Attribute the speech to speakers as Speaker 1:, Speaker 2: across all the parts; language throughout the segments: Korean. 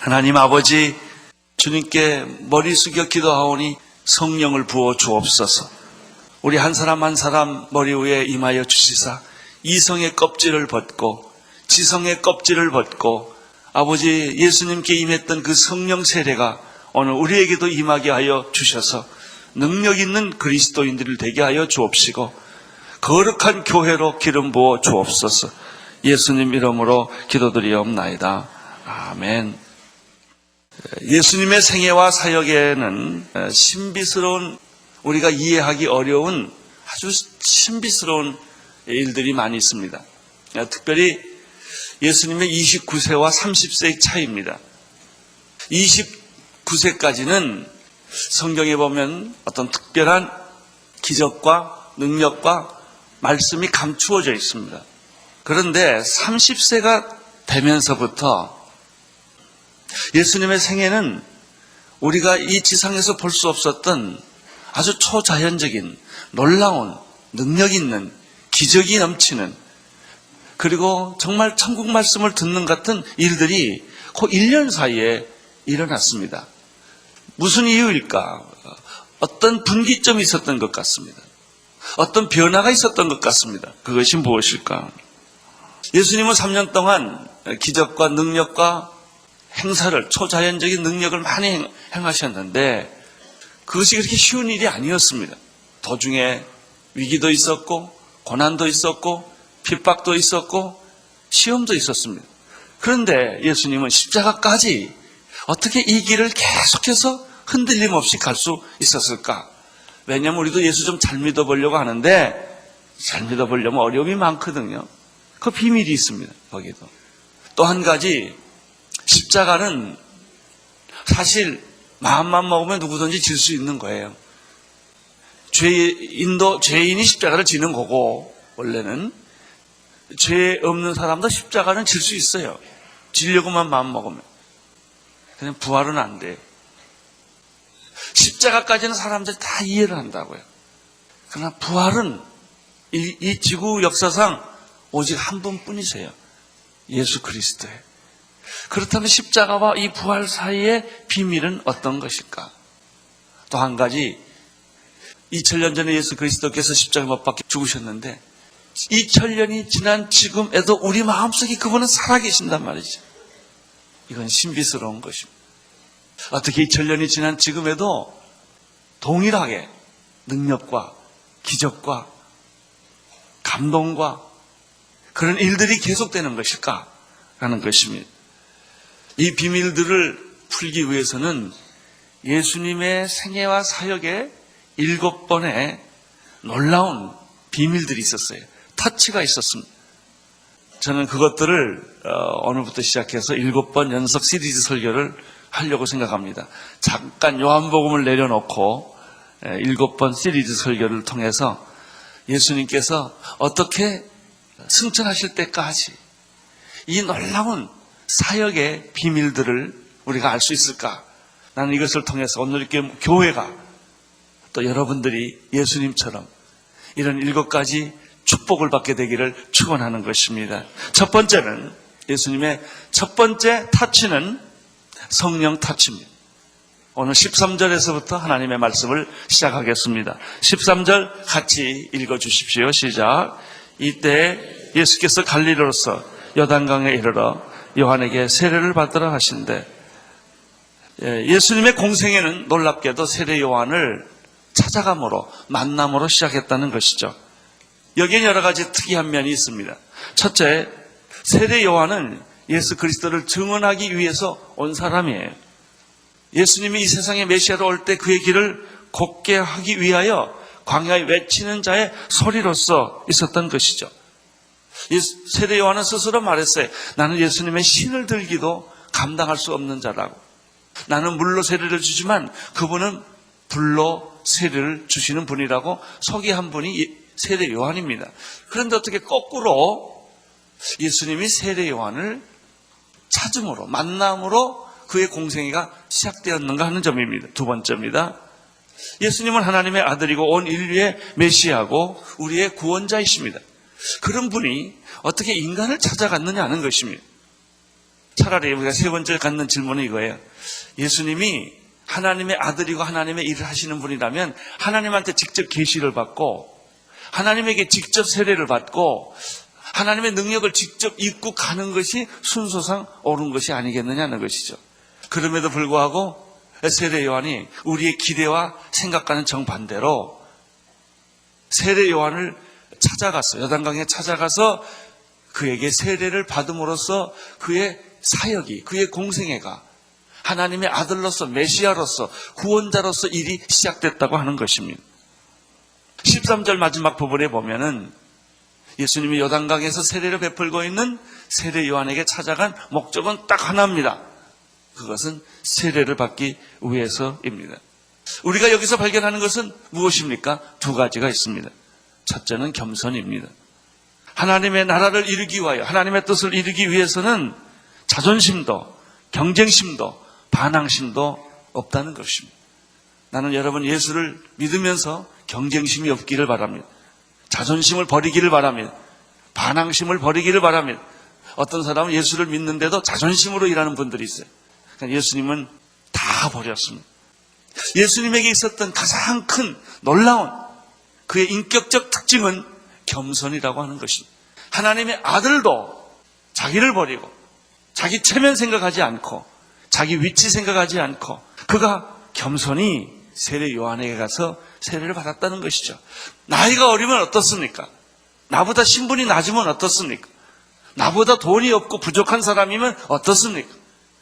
Speaker 1: 하나님 아버지, 주님께 머리 숙여 기도하오니 성령을 부어 주옵소서. 우리 한 사람 한 사람 머리 위에 임하여 주시사 이성의 껍질을 벗고 지성의 껍질을 벗고 아버지 예수님께 임했던 그 성령 세례가 오늘 우리에게도 임하게 하여 주셔서 능력 있는 그리스도인들을 되게 하여 주옵시고 거룩한 교회로 기름 부어 주옵소서. 예수님 이름으로 기도드리옵나이다. 아멘. 예수님의 생애와 사역에는 신비스러운, 우리가 이해하기 어려운 아주 신비스러운 일들이 많이 있습니다. 특별히 예수님의 29세와 30세의 차이입니다. 29세까지는 성경에 보면 어떤 특별한 기적과 능력과 말씀이 감추어져 있습니다. 그런데 30세가 되면서부터 예수님의 생애는 우리가 이 지상에서 볼 수 없었던 아주 초자연적인 놀라운 능력 있는 기적이 넘치는, 그리고 정말 천국 말씀을 듣는 같은 일들이 그 1년 사이에 일어났습니다. 무슨 이유일까? 어떤 분기점이 있었던 것 같습니다. 어떤 변화가 있었던 것 같습니다. 그것이 무엇일까? 예수님은 3년 동안 기적과 능력과 행사를, 초자연적인 능력을 많이 행하셨는데 그것이 그렇게 쉬운 일이 아니었습니다. 도중에 위기도 있었고 고난도 있었고 핍박도 있었고 시험도 있었습니다. 그런데 예수님은 십자가까지 어떻게 이 길을 계속해서 흔들림 없이 갈 수 있었을까? 왜냐하면 우리도 예수 좀 잘 믿어보려고 하는데 잘 믿어보려면 어려움이 많거든요. 그 비밀이 있습니다. 거기도. 또 한 가지, 십자가는 사실 마음만 먹으면 누구든지 질 수 있는 거예요. 죄인이 십자가를 지는 거고, 원래는 죄 없는 사람도 십자가는 질 수 있어요. 지려고만 마음 먹으면. 그냥 부활은 안 돼요. 십자가까지는 사람들이 다 이해를 한다고요. 그러나 부활은 이 지구 역사상 오직 한 분뿐이세요. 예수 그리스도예요. 그렇다면 십자가와 이 부활 사이의 비밀은 어떤 것일까? 또 한 가지, 2000년 전에 예수 그리스도께서 십자가 못 박혀 죽으셨는데 2000년이 지난 지금에도 우리 마음속에 그분은 살아계신단 말이죠. 이건 신비스러운 것입니다. 어떻게 2000년이 지난 지금에도 동일하게 능력과 기적과 감동과 그런 일들이 계속되는 것일까? 라는 것입니다. 이 비밀들을 풀기 위해서는 예수님의 생애와 사역에 7번의 놀라운 비밀들이 있었어요. 터치가 있었습니다. 저는 그것들을 오늘부터 시작해서 7번 연속 시리즈 설교를 하려고 생각합니다. 잠깐 요한복음을 내려놓고 7번 시리즈 설교를 통해서 예수님께서 어떻게 승천하실 때까지 이 놀라운 사역의 비밀들을 우리가 알 수 있을까? 나는 이것을 통해서 오늘 이렇게 교회가 또 여러분들이 예수님처럼 이런 7가지 축복을 받게 되기를 축원하는 것입니다. 첫 번째는, 예수님의 첫 번째 터치는 성령 터치입니다. 오늘 13절에서부터 하나님의 말씀을 시작하겠습니다. 13절 같이 읽어주십시오. 시작. 이때 예수께서 갈릴리로서 요단강에 이르러 요한에게 세례를 받으라 하신대. 예수님의 공생애는 놀랍게도 세례 요한을 찾아감으로, 만남으로 시작했다는 것이죠. 여기엔 여러 가지 특이한 면이 있습니다. 첫째, 세례 요한은 예수 그리스도를 증언하기 위해서 온 사람이에요. 예수님이 이 세상에 메시아로 올 때 그의 길을 곱게 하기 위하여 광야에 외치는 자의 소리로서 있었던 것이죠. 세례 요한은 스스로 말했어요. 나는 예수님의 신을 들기도 감당할 수 없는 자라고. 나는 물로 세례를 주지만 그분은 불로 세례를 주시는 분이라고 소개한 분이 세례 요한입니다. 그런데 어떻게 거꾸로 예수님이 세례 요한을 찾음으로, 만남으로 그의 공생애가 시작되었는가 하는 점입니다. 두 번째입니다. 예수님은 하나님의 아들이고 온 인류의 메시아고 우리의 구원자이십니다. 그런 분이 어떻게 인간을 찾아갔느냐 하는 것입니다. 차라리 우리가 세 번째 갖는 질문은 이거예요. 예수님이 하나님의 아들이고 하나님의 일을 하시는 분이라면 하나님한테 직접 계시를 받고 하나님에게 직접 세례를 받고 하나님의 능력을 직접 입고 가는 것이 순서상 옳은 것이 아니겠느냐는 것이죠. 그럼에도 불구하고 세례 요한이 우리의 기대와 생각과는 정반대로 세례 요한을 찾아갔어요. 요단강에 찾아가서 그에게 세례를 받음으로써 그의 사역이, 그의 공생애가 하나님의 아들로서 메시아로서 구원자로서 일이 시작됐다고 하는 것입니다. 13절 마지막 부분에 보면은 예수님이 요단강에서 세례를 베풀고 있는 세례 요한에게 찾아간 목적은 딱 하나입니다. 그것은 세례를 받기 위해서입니다. 우리가 여기서 발견하는 것은 무엇입니까? 두 가지가 있습니다. 첫째는 겸손입니다. 하나님의 나라를 이루기 위하여 하나님의 뜻을 이루기 위해서는 자존심도 경쟁심도 반항심도 없다는 것입니다. 나는 여러분 예수를 믿으면서 경쟁심이 없기를 바랍니다. 자존심을 버리기를 바랍니다. 반항심을 버리기를 바랍니다. 어떤 사람은 예수를 믿는데도 자존심으로 일하는 분들이 있어요. 그러니까 예수님은 다 버렸습니다. 예수님에게 있었던 가장 큰 놀라운 그의 인격적 특징은 겸손이라고 하는 것입니다. 하나님의 아들도 자기를 버리고 자기 체면 생각하지 않고 자기 위치 생각하지 않고 그가 겸손히 세례 요한에게 가서 세례를 받았다는 것이죠. 나이가 어리면 어떻습니까? 나보다 신분이 낮으면 어떻습니까? 나보다 돈이 없고 부족한 사람이면 어떻습니까?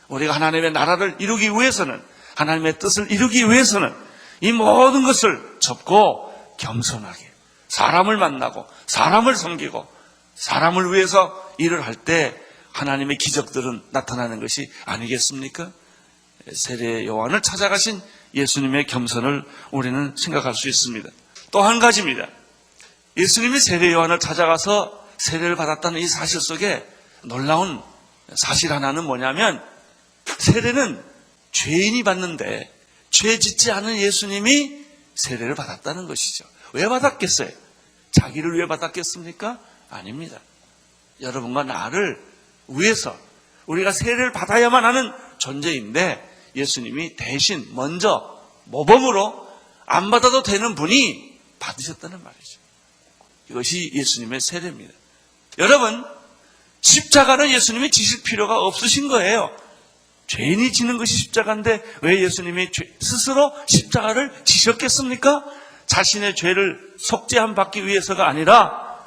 Speaker 1: 우리가 하나님의 나라를 이루기 위해서는 하나님의 뜻을 이루기 위해서는 이 모든 것을 접고 겸손하게 사람을 만나고 사람을 섬기고 사람을 위해서 일을 할 때 하나님의 기적들은 나타나는 것이 아니겠습니까? 세례 요한을 찾아가신 예수님의 겸손을 우리는 생각할 수 있습니다. 또 한 가지입니다. 예수님이 세례 요한을 찾아가서 세례를 받았다는 이 사실 속에 놀라운 사실 하나는 뭐냐면 세례는 죄인이 받는데 죄 짓지 않은 예수님이 세례를 받았다는 것이죠. 왜 받았겠어요? 자기를 위해 받았겠습니까? 아닙니다. 여러분과 나를 위해서 우리가 세례를 받아야만 하는 존재인데 예수님이 대신 먼저 모범으로 안 받아도 되는 분이 받으셨다는 말이죠. 이것이 예수님의 세례입니다. 여러분, 십자가는 예수님이 지실 필요가 없으신 거예요. 죄인이 지는 것이 십자가인데 왜 예수님이 스스로 십자가를 지셨겠습니까? 자신의 죄를 속죄함 받기 위해서가 아니라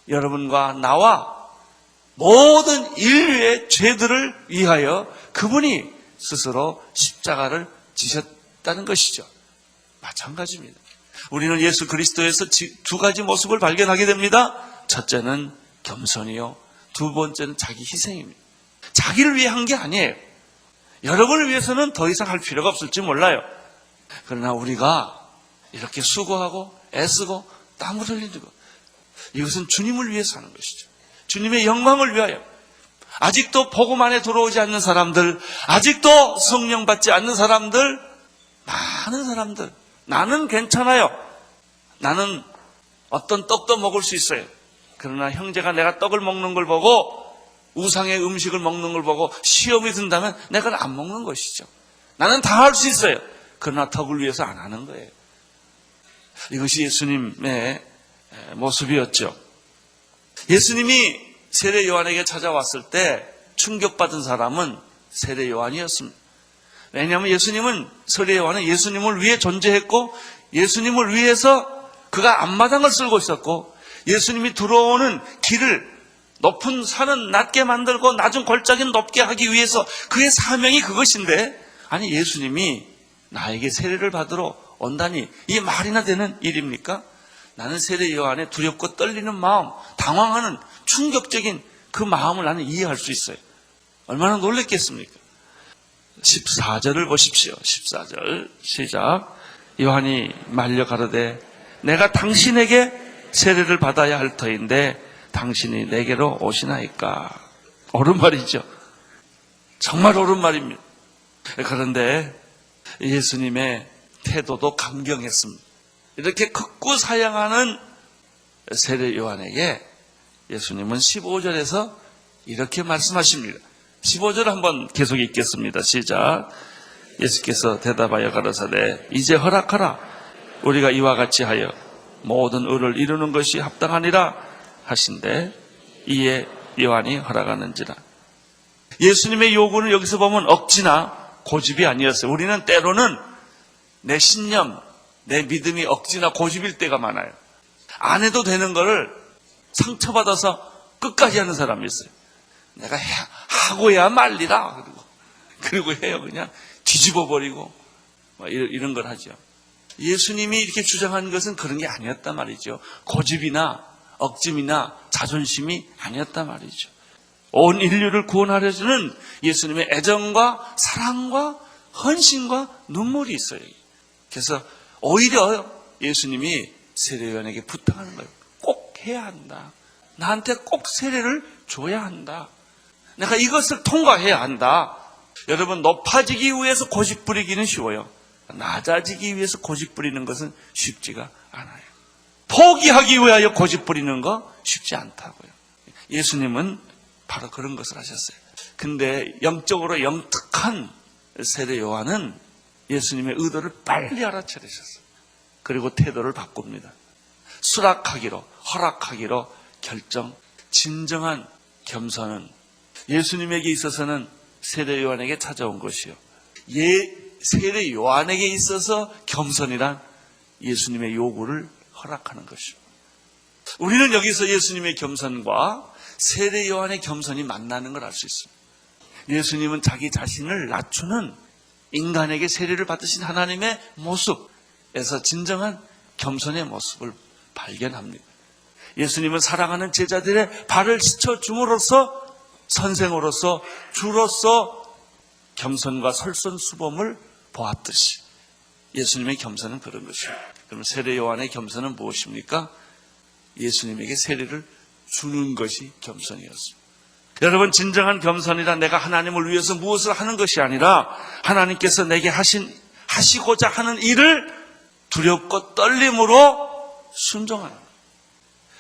Speaker 1: 여러분과 나와 모든 인류의 죄들을 위하여 그분이 스스로 십자가를 지셨다는 것이죠. 마찬가지입니다. 우리는 예수 그리스도에서 두 가지 모습을 발견하게 됩니다. 첫째는 겸손이요. 두 번째는 자기 희생입니다. 자기를 위해 한 게 아니에요. 여러분을 위해서는 더 이상 할 필요가 없을지 몰라요. 그러나 우리가 이렇게 수고하고 애쓰고 땀을 흘리는 것, 이것은 주님을 위해서 하는 것이죠. 주님의 영광을 위하여. 아직도 복음 안에 들어오지 않는 사람들, 아직도 성령 받지 않는 사람들, 많은 사람들, 나는 괜찮아요. 나는 어떤 떡도 먹을 수 있어요. 그러나 형제가 내가 떡을 먹는 걸 보고 우상의 음식을 먹는 걸 보고 시험이 든다면 내가 안 먹는 것이죠. 나는 다 할 수 있어요. 그러나 덕을 위해서 안 하는 거예요. 이것이 예수님의 모습이었죠. 예수님이 세례 요한에게 찾아왔을 때 충격받은 사람은 세례 요한이었습니다. 왜냐하면 세례 요한은 예수님을 위해 존재했고 예수님을 위해서 그가 앞마당을 쓸고 있었고 예수님이 들어오는 길을 높은 산은 낮게 만들고 낮은 골짜기는 높게 하기 위해서 그의 사명이 그것인데 아니 예수님이 나에게 세례를 받으러 온다니 이게 말이나 되는 일입니까? 나는 세례 요한의 두렵고 떨리는 마음, 당황하는 충격적인 그 마음을 나는 이해할 수 있어요. 얼마나 놀랬겠습니까? 14절을 보십시오. 14절 시작. 요한이 말려 가로되 내가 당신에게 세례를 받아야 할 터인데 당신이 내게로 오시나이까. 옳은 말이죠. 정말 옳은 말입니다. 그런데 예수님의 태도도 감경했습니다. 이렇게 극구 사양하는 세례 요한에게 예수님은 15절에서 이렇게 말씀하십니다. 15절 한번 계속 읽겠습니다. 시작. 예수께서 대답하여 가라사대 이제 허락하라. 우리가 이와 같이 하여 모든 의를 이루는 것이 합당하니라 하신대 이에 요한이 허락하는지라. 예수님의 요구는 여기서 보면 억지나 고집이 아니었어요. 우리는 때로는 내 신념, 내 믿음이 억지나 고집일 때가 많아요. 안 해도 되는 거를 상처받아서 끝까지 하는 사람이 있어요. 내가 하고야 말리라. 그리고 해요. 그냥 뒤집어버리고 이런 걸 하죠. 예수님이 이렇게 주장한 것은 그런 게 아니었단 말이죠. 고집이나 억짐이나 자존심이 아니었단 말이죠. 온 인류를 구원하려는 예수님의 애정과 사랑과 헌신과 눈물이 있어요. 그래서 오히려 예수님이 세례요한에게 부탁하는 거예요. 꼭 해야 한다. 나한테 꼭 세례를 줘야 한다. 내가 이것을 통과해야 한다. 여러분, 높아지기 위해서 고집 부리기는 쉬워요. 낮아지기 위해서 고집 부리는 것은 쉽지가 않아요. 포기하기 위하여 고집 부리는 거 쉽지 않다고요. 예수님은 바로 그런 것을 하셨어요. 근데 영적으로 영특한 세례 요한은 예수님의 의도를 빨리 알아차리셨어요. 그리고 태도를 바꿉니다. 수락하기로, 허락하기로 결정. 진정한 겸손은 예수님에게 있어서는 세례 요한에게 찾아온 것이요. 세례 요한에게 있어서 겸손이란 예수님의 요구를 허락하는 것이요. 우리는 여기서 예수님의 겸손과 세례 요한의 겸손이 만나는 걸 알 수 있습니다. 예수님은 자기 자신을 낮추는 인간에게 세례를 받으신 하나님의 모습에서 진정한 겸손의 모습을 발견합니다. 예수님은 사랑하는 제자들의 발을 씻어줌으로써 선생으로서 주로서 겸손과 설선수범을 보았듯이 예수님의 겸손은 그런 것이에요. 그럼 세례 요한의 겸손은 무엇입니까? 예수님에게 세례를 주는 것이 겸손이었습니다. 여러분, 진정한 겸손이란 내가 하나님을 위해서 무엇을 하는 것이 아니라 하나님께서 내게 하시고자 하는 일을 두렵고 떨림으로 순종하는 거예요.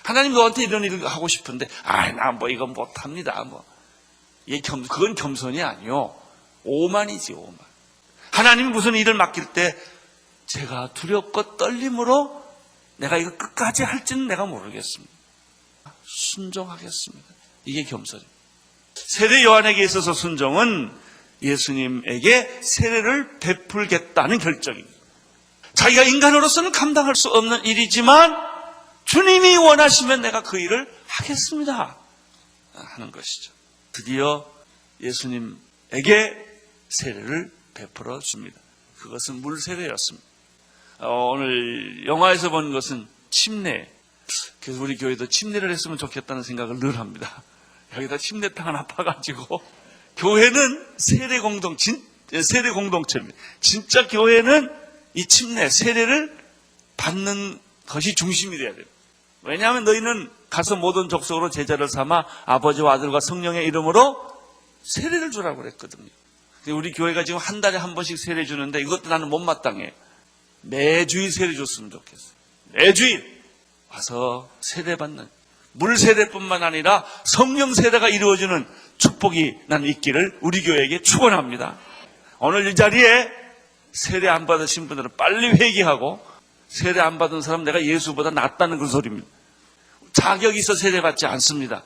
Speaker 1: 하나님 너한테 이런 일을 하고 싶은데 나 이건 못합니다. 그건 겸손이 아니요. 오만이지, 오만. 하나님이 무슨 일을 맡길 때 제가 두렵고 떨림으로 내가 이거 끝까지 할지는 내가 모르겠습니다. 순종하겠습니다. 이게 겸손입니다. 세례 요한에게 있어서 순종은 예수님에게 세례를 베풀겠다는 결정입니다. 자기가 인간으로서는 감당할 수 없는 일이지만 주님이 원하시면 내가 그 일을 하겠습니다 하는 것이죠. 드디어 예수님에게 세례를 베풀어 줍니다. 그것은 물세례였습니다. 오늘 영화에서 본 것은 침례. 그래서 우리 교회도 침례를 했으면 좋겠다는 생각을 늘 합니다. 여기다 침례탕 하나 파가지고 교회는 세례 공동체입니다. 진짜 교회는 이 침례, 세례를 받는 것이 중심이 돼야 돼요. 왜냐하면 너희는 가서 모든 족속으로 제자를 삼아 아버지와 아들과 성령의 이름으로 세례를 주라고 그랬거든요. 우리 교회가 지금 한 달에 한 번씩 세례 주는데 이것도 나는 못마땅해요. 매주일 세례 줬으면 좋겠어요. 매주일 와서 세례 받는, 물 세례뿐만 아니라 성령 세례가 이루어지는 축복이 나는 있기를 우리 교회에게 축원합니다. 오늘 이 자리에 세례 안 받으신 분들은 빨리 회개하고, 세례 안 받은 사람 내가 예수보다 낫다는 그 소리입니다. 자격이 있어 세례 받지 않습니다.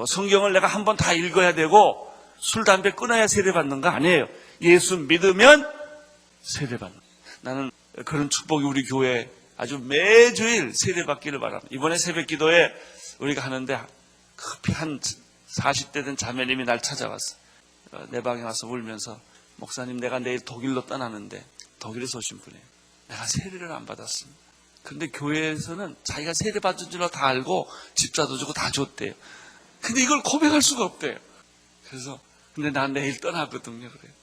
Speaker 1: 성경을 내가 한번 다 읽어야 되고 술, 담배 끊어야 세례 받는 거 아니에요. 예수 믿으면 세례 받는 거예요. 나는 그런 축복이 우리 교회에 아주 매주일 세례 받기를 바랍니다. 이번에 새벽 기도에 우리가 하는데 급히 한 40대 된 자매님이 날 찾아왔어. 내 방에 와서 울면서, 목사님, 내가 내일 독일로 떠나는데, 독일에서 오신 분이에요. 내가 세례를 안 받았습니다. 근데 교회에서는 자기가 세례 받은 줄 다 알고 집사도 주고 다 줬대요. 근데 이걸 고백할 수가 없대요. 그래서 근데 난 내일 떠나거든요. 그래요.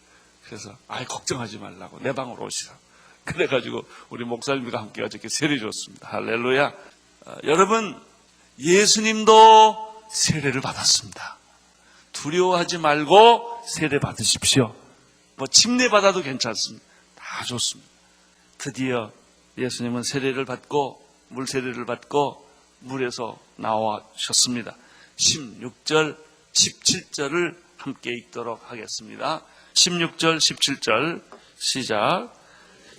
Speaker 1: 그래서 걱정하지 말라고 내 방으로 오시라고. 그래가지고 우리 목사님과 함께 어저께 세례 줬습니다. 할렐루야. 여러분, 예수님도 세례를 받았습니다. 두려워하지 말고 세례 받으십시오. 침례 받아도 괜찮습니다. 다 좋습니다. 드디어 예수님은 세례를 받고, 물 세례를 받고 물에서 나와셨습니다. 16절, 17절을 함께 읽도록 하겠습니다. 16절, 17절 시작.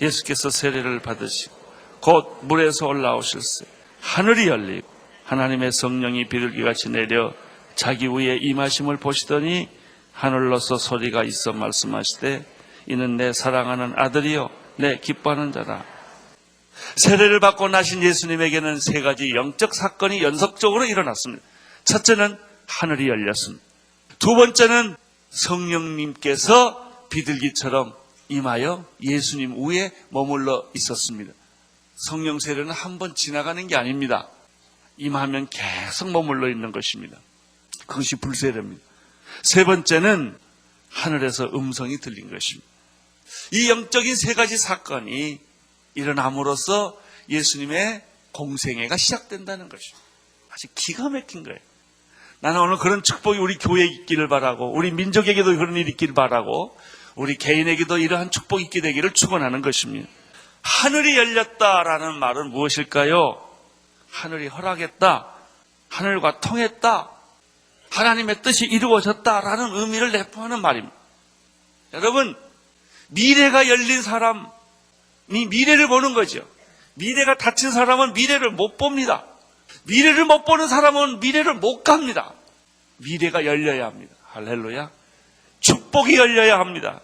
Speaker 1: 예수께서 세례를 받으시고 곧 물에서 올라오실세 하늘이 열리고 하나님의 성령이 비둘기같이 내려 자기 위에 임하심을 보시더니 하늘로서 소리가 있어 말씀하시되 이는 내 사랑하는 아들이요 내 기뻐하는 자라. 세례를 받고 나신 예수님에게는 세 가지 영적 사건이 연속적으로 일어났습니다. 첫째는 하늘이 열렸습니다. 두 번째는 성령님께서 비둘기처럼 임하여 예수님 위에 머물러 있었습니다. 성령 세례는 한 번 지나가는 게 아닙니다. 임하면 계속 머물러 있는 것입니다. 그것이 불세례입니다. 세 번째는 하늘에서 음성이 들린 것입니다. 이 영적인 세 가지 사건이 일어남으로써 예수님의 공생애가 시작된다는 것입니다. 아주 기가 막힌 거예요. 나는 오늘 그런 축복이 우리 교회에 있기를 바라고 우리 민족에게도 그런 일이 있기를 바라고 우리 개인에게도 이러한 축복이 있게 되기를 축원하는 것입니다. 하늘이 열렸다라는 말은 무엇일까요? 하늘이 허락했다, 하늘과 통했다, 하나님의 뜻이 이루어졌다라는 의미를 내포하는 말입니다. 여러분, 미래가 열린 사람이 미래를 보는 거죠. 미래가 닫힌 사람은 미래를 못 봅니다. 미래를 못 보는 사람은 미래를 못 갑니다. 미래가 열려야 합니다. 할렐루야. 축복이 열려야 합니다.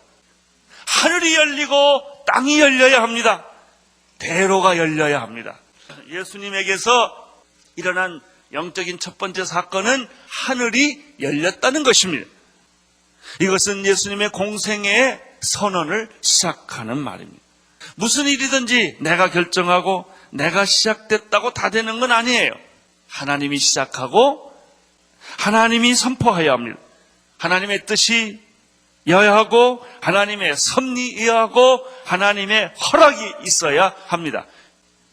Speaker 1: 하늘이 열리고 땅이 열려야 합니다. 대로가 열려야 합니다. 예수님에게서 일어난 영적인 첫 번째 사건은 하늘이 열렸다는 것입니다. 이것은 예수님의 공생애의 선언을 시작하는 말입니다. 무슨 일이든지 내가 결정하고 내가 시작됐다고 다 되는 건 아니에요. 하나님이 시작하고 하나님이 선포해야 합니다. 하나님의 뜻이 이어야 하고 하나님의 섭리이어야 하고 하나님의 허락이 있어야 합니다.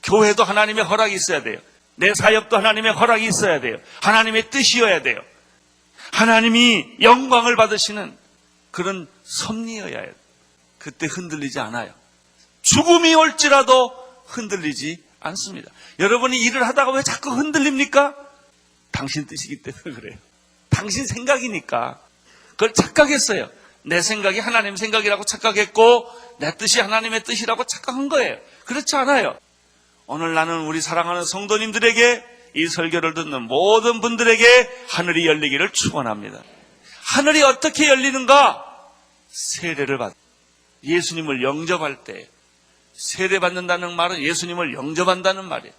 Speaker 1: 교회도 하나님의 허락이 있어야 돼요. 내 사역도 하나님의 허락이 있어야 돼요. 하나님의 뜻이어야 돼요. 하나님이 영광을 받으시는 그런 섭리여야 해요. 그때 흔들리지 않아요. 죽음이 올지라도 흔들리지 않습니다. 여러분이 일을 하다가 왜 자꾸 흔들립니까? 당신 뜻이기 때문에 그래요. 당신 생각이니까. 그걸 착각했어요. 내 생각이 하나님 생각이라고 착각했고 내 뜻이 하나님의 뜻이라고 착각한 거예요. 그렇지 않아요. 오늘 나는 우리 사랑하는 성도님들에게 이 설교를 듣는 모든 분들에게 하늘이 열리기를 축원합니다. 하늘이 어떻게 열리는가? 세례를 받 예수님을 영접할 때 세례받는다는 말은 예수님을 영접한다는 말이에요.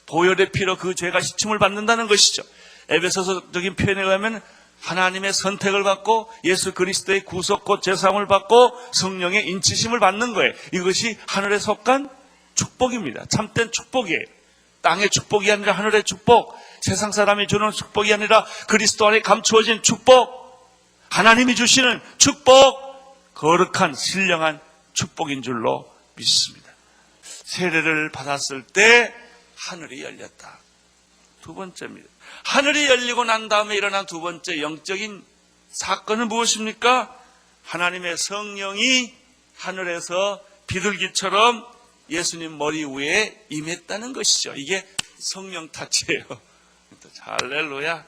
Speaker 1: 보혈의 피로 그 죄가 씻음을 받는다는 것이죠. 에베소서적인 표현에 의하면 하나님의 선택을 받고 예수 그리스도의 구속 곧 죄사함을 받고 성령의 인치심을 받는 거예요. 이것이 하늘에 속한 축복입니다. 참된 축복이에요. 땅의 축복이 아니라 하늘의 축복, 세상 사람이 주는 축복이 아니라 그리스도 안에 감추어진 축복, 하나님이 주시는 축복, 거룩한 신령한 축복인 줄로 믿습니다. 세례를 받았을 때 하늘이 열렸다. 두 번째입니다. 하늘이 열리고 난 다음에 일어난 두 번째 영적인 사건은 무엇입니까? 하나님의 성령이 하늘에서 비둘기처럼 예수님 머리 위에 임했다는 것이죠. 이게 성령 타치예요. 할렐루야.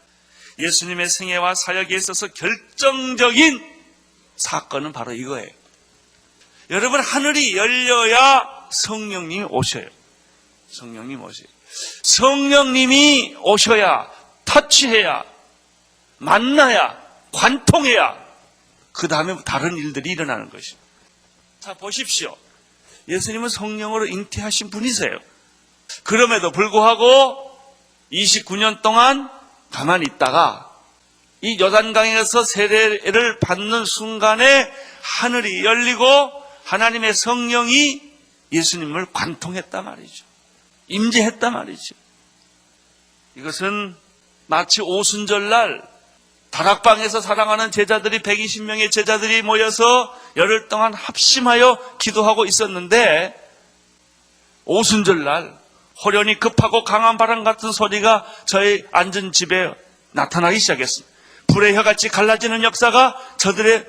Speaker 1: 예수님의 생애와 사역에 있어서 결정적인 사건은 바로 이거예요. 여러분, 하늘이 열려야 성령님이 오셔요. 성령님 오셔요. 성령님이 오셔야, 터치해야, 만나야, 관통해야 그 다음에 다른 일들이 일어나는 것입니다. 자, 보십시오. 예수님은 성령으로 잉태하신 분이세요. 그럼에도 불구하고 29년 동안 가만히 있다가 이 요단강에서 세례를 받는 순간에 하늘이 열리고 하나님의 성령이 예수님을 관통했단 말이죠. 임재했단 말이죠. 이것은 마치 오순절날 다락방에서 사랑하는 제자들이 120명의 제자들이 모여서 열흘 동안 합심하여 기도하고 있었는데 오순절날 호련히 급하고 강한 바람 같은 소리가 저희 앉은 집에 나타나기 시작했습니다. 불의 혀같이 갈라지는 역사가 저들의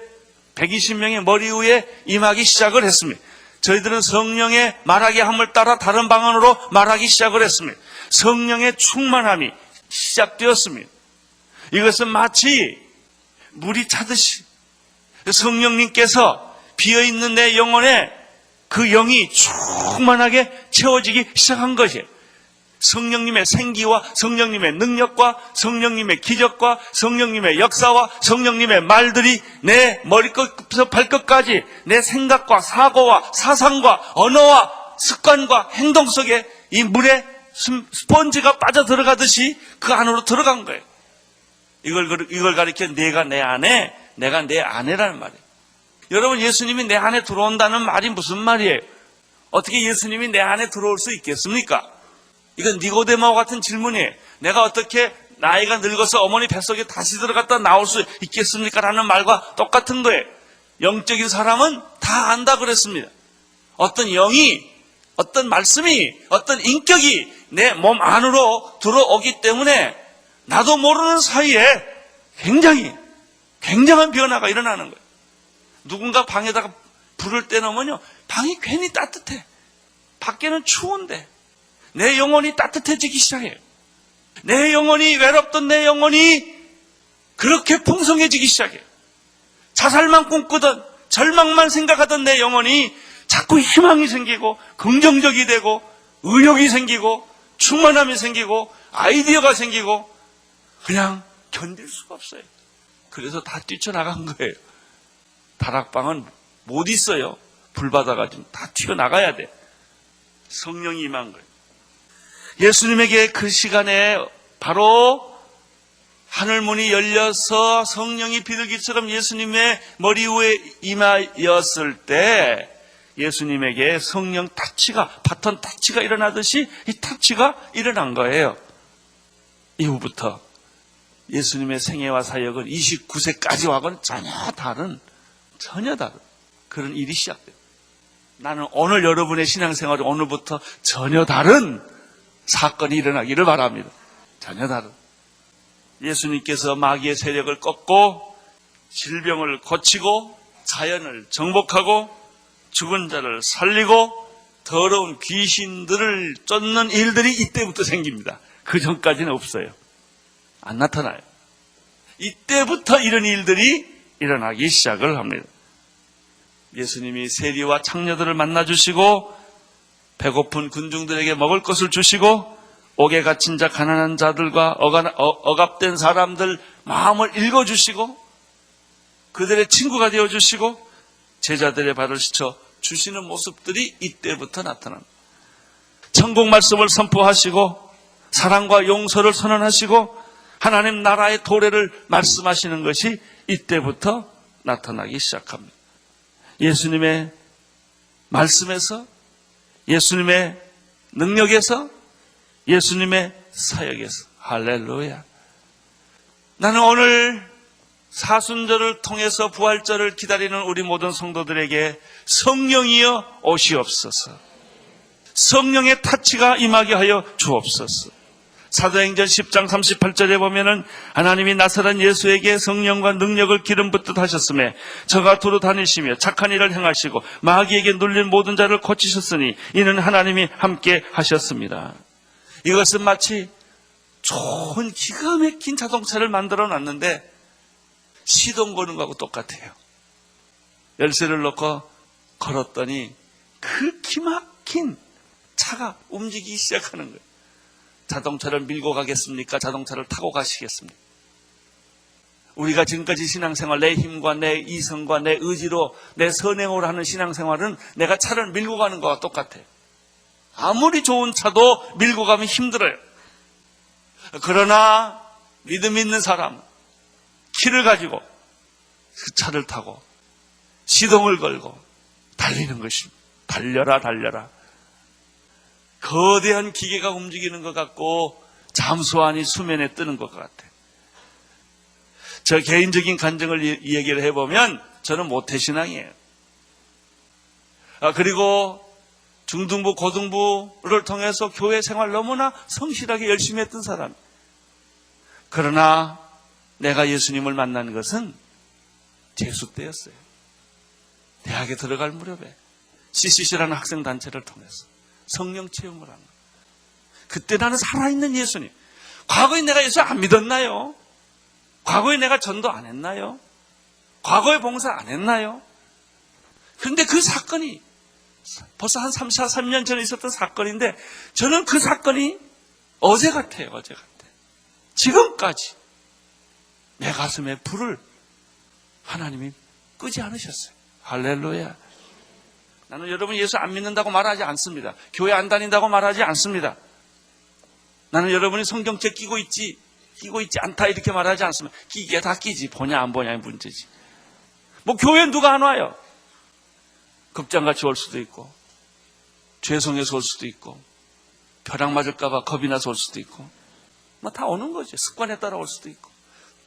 Speaker 1: 120명의 머리 위에 임하기 시작을 했습니다. 저희들은 성령의 말하기 함을 따라 다른 방언으로 말하기 시작을 했습니다. 성령의 충만함이 시작되었습니다. 이것은 마치 물이 차듯이 성령님께서 비어있는 내 영혼에 그 영이 충만하게 채워지기 시작한 것이에요. 성령님의 생기와 성령님의 능력과 성령님의 기적과 성령님의 역사와 성령님의 말들이 내 머리끝부터 발끝까지 내 생각과 사고와 사상과 언어와 습관과 행동 속에 이 물에 스펀지가 빠져 들어가듯이 그 안으로 들어간 거예요. 이걸 가리켜 내가 내 안에, 내가 내 안에라는 말이에요. 여러분, 예수님이 내 안에 들어온다는 말이 무슨 말이에요? 어떻게 예수님이 내 안에 들어올 수 있겠습니까? 이건 니고데모와 같은 질문이에요. 내가 어떻게 나이가 늙어서 어머니 뱃속에 다시 들어갔다 나올 수 있겠습니까? 라는 말과 똑같은 거예요. 영적인 사람은 다 안다 그랬습니다. 어떤 영이, 어떤 말씀이, 어떤 인격이 내 몸 안으로 들어오기 때문에 나도 모르는 사이에 굉장한 변화가 일어나는 거예요. 누군가 방에다가 불을 떼놓으면요, 방이 괜히 따뜻해. 밖에는 추운데 내 영혼이 따뜻해지기 시작해요. 내 영혼이 외롭던 내 영혼이 그렇게 풍성해지기 시작해요. 자살만 꿈꾸던 절망만 생각하던 내 영혼이 자꾸 희망이 생기고 긍정적이 되고 의욕이 생기고 충만함이 생기고 아이디어가 생기고 그냥 견딜 수가 없어요. 그래서 다 뛰쳐나간 거예요. 다락방은 못 있어요. 불 받아가지고 다 튀어나가야 돼. 성령이 임한 거예요. 예수님에게 그 시간에 바로 하늘문이 열려서 성령이 비둘기처럼 예수님의 머리 위에 임하였을 때 예수님에게 성령 타치가, 바톤 타치가 일어나듯이 이 타치가 일어난 거예요. 이후부터 예수님의 생애와 사역은 29세까지와는 전혀 다른 그런 일이 시작돼요. 나는 오늘 여러분의 신앙생활이 오늘부터 전혀 다른 사건이 일어나기를 바랍니다. 전혀 다른. 예수님께서 마귀의 세력을 꺾고 질병을 고치고 자연을 정복하고 죽은 자를 살리고 더러운 귀신들을 쫓는 일들이 이때부터 생깁니다. 그 전까지는 없어요. 안 나타나요. 이때부터 이런 일들이 일어나기 시작을 합니다. 예수님이 세리와 창녀들을 만나주시고 배고픈 군중들에게 먹을 것을 주시고 옥에 갇힌 자 가난한 자들과 억압된 사람들 마음을 읽어주시고 그들의 친구가 되어주시고 제자들의 발을 씻어 주시는 모습들이 이때부터 나타납니다. 천국 말씀을 선포하시고 사랑과 용서를 선언하시고 하나님 나라의 도래를 말씀하시는 것이 이때부터 나타나기 시작합니다. 예수님의 말씀에서, 예수님의 능력에서, 예수님의 사역에서. 할렐루야. 나는 오늘 사순절을 통해서 부활절을 기다리는 우리 모든 성도들에게 성령이여 오시옵소서. 성령의 타치가 임하게 하여 주옵소서. 사도행전 10장 38절에 보면은 하나님이 나사렛 예수에게 성령과 능력을 기름 붓듯 하셨음에 저가 두루 다니시며 착한 일을 행하시고 마귀에게 눌린 모든 자를 고치셨으니 이는 하나님이 함께 하셨습니다. 이것은 마치 좋은 기가 막힌 자동차를 만들어 놨는데 시동 거는 거하고 똑같아요. 열쇠를 넣고 걸었더니 그 기막힌 차가 움직이기 시작하는 거예요. 자동차를 밀고 가겠습니까? 자동차를 타고 가시겠습니까? 우리가 지금까지 신앙생활 내 힘과 내 이성과 내 의지로 내 선행으로 하는 신앙생활은 내가 차를 밀고 가는 거와 똑같아요. 아무리 좋은 차도 밀고 가면 힘들어요. 그러나 믿음 있는 사람 키를 가지고 그 차를 타고 시동을 걸고 달리는 것입니다. 달려라 달려라. 거대한 기계가 움직이는 것 같고 잠수함이 수면에 뜨는 것 같아요. 저 개인적인 간증을 얘기를 해보면 저는 모태신앙이에요. 그리고 중등부, 고등부를 통해서 교회 생활 너무나 성실하게 열심히 했던 사람. 그러나 내가 예수님을 만난 것은 재수 때였어요. 대학에 들어갈 무렵에 CCC라는 학생단체를 통해서 성령 체험을 한 거예요. 그때 나는 살아있는 예수님. 과거에 내가 예수 안 믿었나요? 과거에 내가 전도 안 했나요? 과거에 봉사 안 했나요? 그런데 그 사건이 벌써 한 3년 전에 있었던 사건인데 저는 그 사건이 어제 같아요. 어제 같아. 지금까지 내 가슴에 불을 하나님이 끄지 않으셨어요. 할렐루야. 나는 여러분 예수 안 믿는다고 말하지 않습니다. 교회 안 다닌다고 말하지 않습니다. 나는 여러분이 성경책 끼고 있지 않다 이렇게 말하지 않습니다. 끼게 다 끼지. 보냐 안 보냐의 문제지. 뭐 교회 누가 안 와요? 극장같이 올 수도 있고 죄송해서 올 수도 있고 벼락 맞을까 봐 겁이 나서 올 수도 있고 뭐 다 오는 거죠. 습관에 따라 올 수도 있고.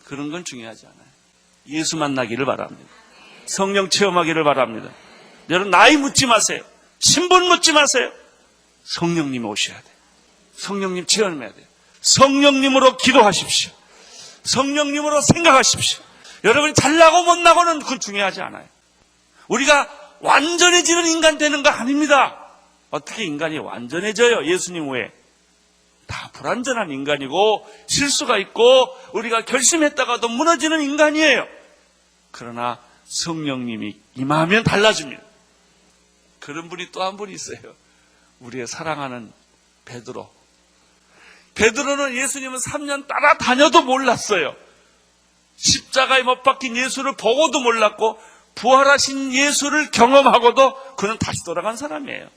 Speaker 1: 그런 건 중요하지 않아요. 예수 만나기를 바랍니다. 성령 체험하기를 바랍니다. 여러분 나이 묻지 마세요. 신분 묻지 마세요. 성령님이 오셔야 돼요. 성령님 체험해야 돼요. 성령님으로 기도하십시오. 성령님으로 생각하십시오. 여러분이 잘나고 못나고는 그건 중요하지 않아요. 우리가 완전해지는 인간 되는 거 아닙니다. 어떻게 인간이 완전해져요? 예수님 외에. 다 불완전한 인간이고 실수가 있고 우리가 결심했다가도 무너지는 인간이에요. 그러나 성령님이 임하면 달라집니다. 그런 분이 또 한 분이 있어요. 우리의 사랑하는 베드로. 베드로는 예수님은 3년 따라다녀도 몰랐어요. 십자가에 못 박힌 예수를 보고도 몰랐고 부활하신 예수를 경험하고도 그는 다시 돌아간 사람이에요.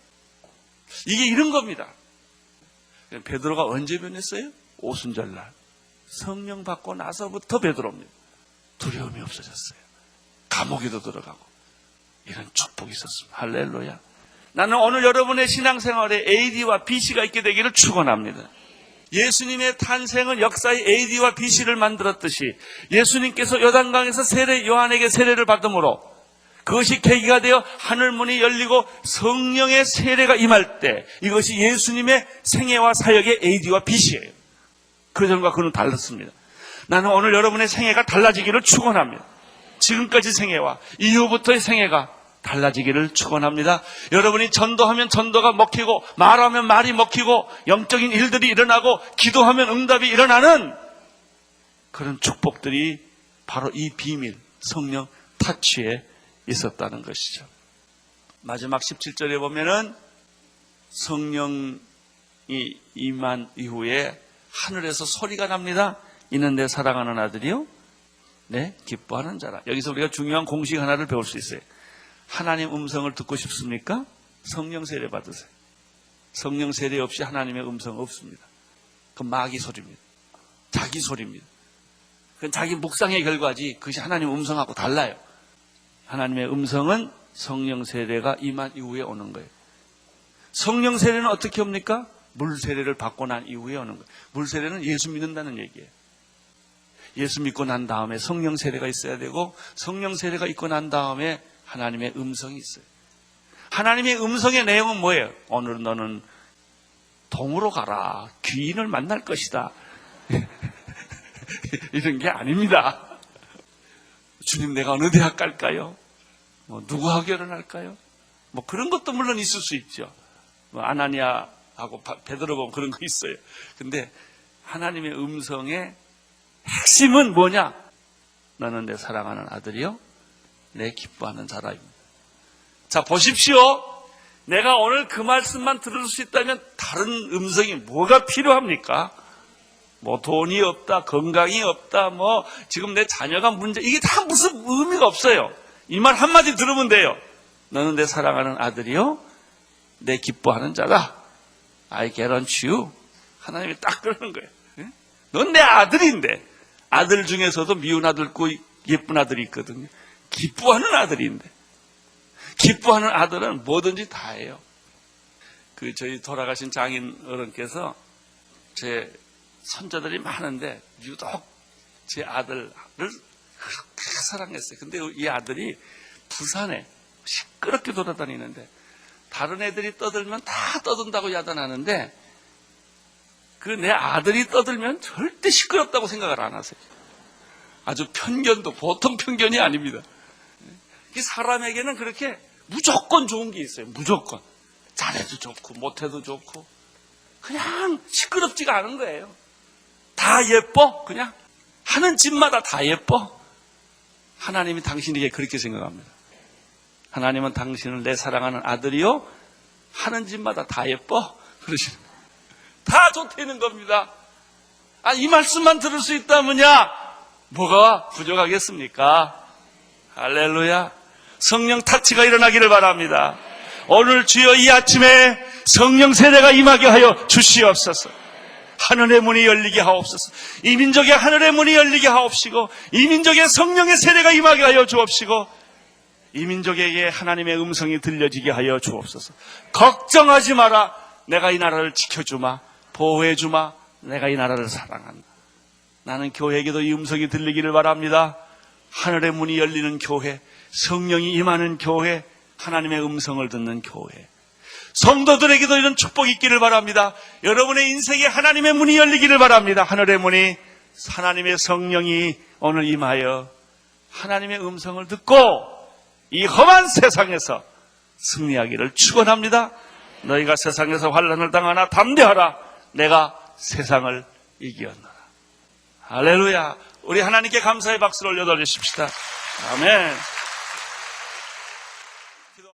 Speaker 1: 이게 이런 겁니다. 베드로가 언제 변했어요? 오순절날. 성령 받고 나서부터 베드로입니다. 두려움이 없어졌어요. 감옥에도 들어가고 이런 축복이 있었습니다. 할렐루야. 나는 오늘 여러분의 신앙생활에 AD와 BC가 있게 되기를 축원합니다. 예수님의 탄생은 역사의 AD와 BC를 만들었듯이 예수님께서 요단강에서 요한에게 세례를 받음으로 그것이 계기가 되어 하늘문이 열리고 성령의 세례가 임할 때 이것이 예수님의 생애와 사역의 AD와 BC예요. 그전과 그는 달랐습니다. 나는 오늘 여러분의 생애가 달라지기를 축원합니다. 지금까지 생애와 이후부터의 생애가 달라지기를 축원합니다. 여러분이 전도하면 전도가 먹히고 말하면 말이 먹히고 영적인 일들이 일어나고 기도하면 응답이 일어나는 그런 축복들이 바로 이 비밀 성령 타치에 있었다는 것이죠. 마지막 17절에 보면은 성령이 임한 이후에 하늘에서 소리가 납니다. 이는 내 사랑하는 아들이요 네 기뻐하는 자라. 여기서 우리가 중요한 공식 하나를 배울 수 있어요. 하나님 음성을 듣고 싶습니까? 성령 세례 받으세요. 성령 세례 없이 하나님의 음성 없습니다. 그건 마귀 소리입니다. 자기 소리입니다. 그건 자기 묵상의 결과지 그것이 하나님 음성하고 달라요. 하나님의 음성은 성령 세례가 임한 이후에 오는 거예요. 성령 세례는 어떻게 옵니까? 물 세례를 받고 난 이후에 오는 거예요. 물 세례는 예수 믿는다는 얘기예요. 예수 믿고 난 다음에 성령 세례가 있어야 되고 성령 세례가 있고 난 다음에 하나님의 음성이 있어요. 하나님의 음성의 내용은 뭐예요? 오늘 너는 동으로 가라. 귀인을 만날 것이다. 이런 게 아닙니다. 주님 내가 어느 대학 갈까요? 누구하고 결혼할까요? 그런 것도 물론 있을 수 있죠. 아나니아하고 베드로 보면 그런 거 있어요. 근데 하나님의 음성의 핵심은 뭐냐? 너는 내 사랑하는 아들이요 내 기뻐하는 자라입니다. 자 보십시오. 내가 오늘 그 말씀만 들을 수 있다면 다른 음성이 뭐가 필요합니까? 돈이 없다, 건강이 없다, 지금 내 자녀가 문제, 이게 다 무슨 의미가 없어요. 이 말 한마디 들으면 돼요. 너는 내 사랑하는 아들이요 내 기뻐하는 자다. I guarantee you. 하나님이 딱 그러는 거예요. 넌 내 아들인데. 아들 중에서도 미운 아들 있고 예쁜 아들이 있거든요. 기뻐하는 아들인데. 기뻐하는 아들은 뭐든지 다 해요. 저희 돌아가신 장인 어른께서 제 손자들이 많은데 유독 제 아들을 그렇게 사랑했어요. 근데 이 아들이 부산에 시끄럽게 돌아다니는데 다른 애들이 떠들면 다 떠든다고 야단하는데 내 아들이 떠들면 절대 시끄럽다고 생각을 안 하세요. 아주 편견도 보통 편견이 아닙니다. 사람에게는 그렇게 무조건 좋은 게 있어요. 무조건. 잘해도 좋고 못해도 좋고 그냥 시끄럽지가 않은 거예요. 다 예뻐? 그냥 하는 집마다 다 예뻐? 하나님이 당신에게 그렇게 생각합니다. 하나님은 당신을 내 사랑하는 아들이요 하는 집마다 다 예뻐? 그러시는 거예요. 다 좋다는 겁니다. 이 말씀만 들을 수 있다면야 뭐가 부족하겠습니까? 할렐루야. 성령 타치가 일어나기를 바랍니다. 오늘 주여 이 아침에 성령 세례가 임하게 하여 주시옵소서. 하늘의 문이 열리게 하옵소서. 이 민족의 하늘의 문이 열리게 하옵시고, 이 민족의 성령의 세례가 임하게 하여 주옵시고, 이 민족에게 하나님의 음성이 들려지게 하여 주옵소서. 걱정하지 마라. 내가 이 나라를 지켜주마, 보호해주마. 내가 이 나라를 사랑한다. 나는 교회에게도 이 음성이 들리기를 바랍니다. 하늘의 문이 열리는 교회, 성령이 임하는 교회, 하나님의 음성을 듣는 교회. 성도들에게도 이런 축복이 있기를 바랍니다. 여러분의 인생에 하나님의 문이 열리기를 바랍니다. 하늘의 문이, 하나님의 성령이 오늘 임하여 하나님의 음성을 듣고 이 험한 세상에서 승리하기를 축원합니다. 너희가 세상에서 환난을 당하나 담대하라. 내가 세상을 이기었노라. 할렐루야. 우리 하나님께 감사의 박수를 올려드리십시다. 아멘.